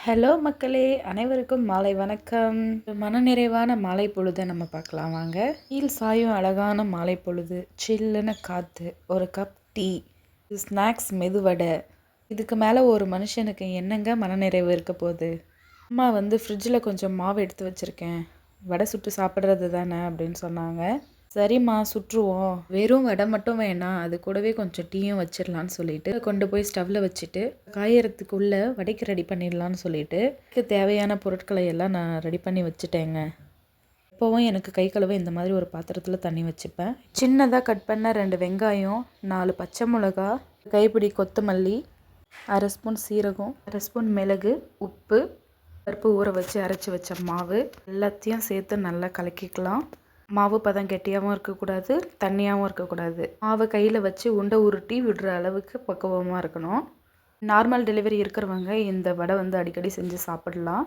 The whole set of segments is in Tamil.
ஹலோ மக்களே, அனைவருக்கும் மாலை வணக்கம். மனநிறைவான மாலை பொழுதை நம்ம பார்க்கலாம் வாங்க. வெயில் சாயும் அழகான மாலை பொழுது, சில்லுன்னு காற்று, ஒரு கப் டீ, ஸ்நாக்ஸ் மெதுவடை. இதுக்கு மேலே ஒரு மனுஷனுக்கு என்னங்க மனநிறைவு இருக்க போகுது? அம்மா ஃப்ரிட்ஜில் கொஞ்சம் மாவு எடுத்து வச்சுருக்கேன், வடை சுட்டு சாப்பிட்றது தானே அப்படின்னு சொன்னாங்க. சரிம்மா சுற்றுவோம், வெறும் வடை மட்டும் வேணாம், அது கூடவே கொஞ்சம் டீயும் வச்சிடலான்னு சொல்லிட்டு கொண்டு போய் ஸ்டவ்வில் வச்சுட்டு காயறதுக்குள்ளே வடைக்கு ரெடி பண்ணிடலான்னு சொல்லிட்டு தேவையான பொருட்களை எல்லாம் நான் ரெடி பண்ணி வச்சுட்டேங்க. எப்போவும் எனக்கு கை கழுவ இந்த மாதிரி ஒரு பாத்திரத்தில் தண்ணி வச்சுப்பேன். சின்னதாக கட் பண்ண 2 வெங்காயம், 4 பச்சை மிளகா, கைப்பிடி கொத்தமல்லி, அரை ஸ்பூன் சீரகம், அரை ஸ்பூன் மிளகு, உப்பு, பருப்பு ஊற வச்சு அரைச்சி வச்ச மாவு எல்லாத்தையும் சேர்த்து நல்லா கலக்கிக்கலாம். மாவு பதம் கெட்டியாகவும் இருக்கக்கூடாது, தண்ணியாகவும் இருக்கக்கூடாது. மாவை கையில் வச்சு உருண்டை உருட்டி விடுற அளவுக்கு பக்குவமாக இருக்கணும். நார்மல் டெலிவரி இருக்கிறவங்க இந்த வடை அடிக்கடி செஞ்சு சாப்பிடலாம்.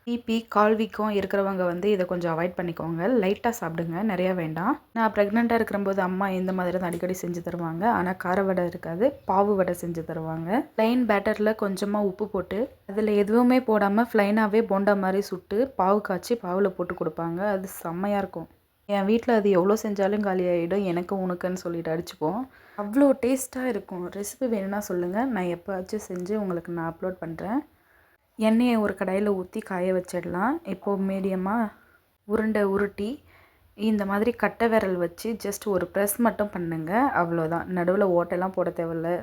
பிபி கால் வீக்கம் இருக்கிறவங்க இதை கொஞ்சம் அவாய்ட் பண்ணிக்கோங்க, லைட்டாக சாப்பிடுங்க, நிறையா வேண்டாம். நான் ப்ரெக்னெண்ட்டாக இருக்கிறம்போது அம்மா இந்த மாதிரி தான் அடிக்கடி செஞ்சு தருவாங்க. ஆனால் கார வடை இருக்காது, பாவு வடை செஞ்சு தருவாங்க. ப்ளைன் பேட்டரில் கொஞ்சமாக உப்பு போட்டு அதில் எதுவுமே போடாமல் ப்ளைனாகவே போண்டா மாதிரி சுட்டு பாவு காய்ச்சி பாவில் போட்டு கொடுப்பாங்க. அது செம்மையாக இருக்கும். என் வீட்டில் அது எவ்வளோ செஞ்சாலும் காலியாகிடும், எனக்கு உனக்குன்னு சொல்லிட்டு அடிச்சுப்போம். அவ்வளோ டேஸ்ட்டாக இருக்கும். ரெசிபி வேணும்னா சொல்லுங்கள், நான் எப்போவாச்சும் செஞ்சு உங்களுக்கு நான் அப்லோட் பண்ணுறேன். எண்ணெயை ஒரு கடாயில் ஊற்றி காய வச்சிடலாம். இப்போது மீடியமாக உருண்டை உருட்டி இந்த மாதிரி கட்டை விரல் வச்சு ஜஸ்ட் ஒரு ப்ரெஸ் மட்டும் பண்ணுங்க, அவ்வளோதான். நடுவில் ஓட்டெல்லாம் போட தேவையில்ல.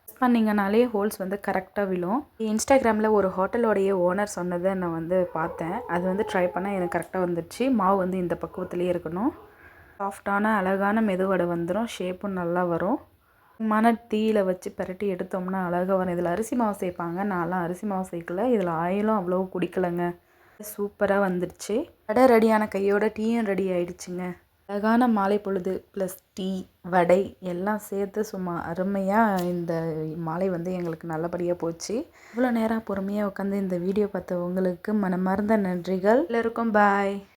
ப்ரெஸ் பண்ணிங்கனாலே ஹோல்ஸ் கரெக்டாக விழும். இன்ஸ்டாகிராமில் ஒரு ஹோட்டலோடைய ஓனர் சொன்னதை நான் பார்த்தேன். அது ட்ரை பண்ணால் எனக்கு கரெக்டாக வந்துடுச்சு. மாவு இந்த பக்குவத்துலேயே இருக்கணும். சாஃப்டான அழகான மெதுவடை வந்துடும், ஷேப்பும் நல்லா வரும். தீயில வச்சு பரட்டி எடுத்தோம்னா அழகாக வரும். இதில் அரிசி மாவு சேர்ப்பாங்க, நான்லாம் அரிசி மாவு சேர்க்கல. இதில் ஆயிலும் அவ்வளோ குடிக்கலைங்க. சூப்பராக வந்துடுச்சு. வடை ரெடியான கையோட டீயும் ரெடி ஆயிடுச்சுங்க. அழகான மாலை பொழுது ப்ளஸ் டீ, வடை எல்லாம் சேர்த்து சும்மா அருமையாக இந்த மாலை எங்களுக்கு நல்லபடியாக போச்சு. இவ்வளோ நேரம் பொறுமையாக உட்காந்து இந்த வீடியோ பார்த்த உங்களுக்கு மனமார்ந்த நன்றிகள். எல்லோருக்கும் பாய்.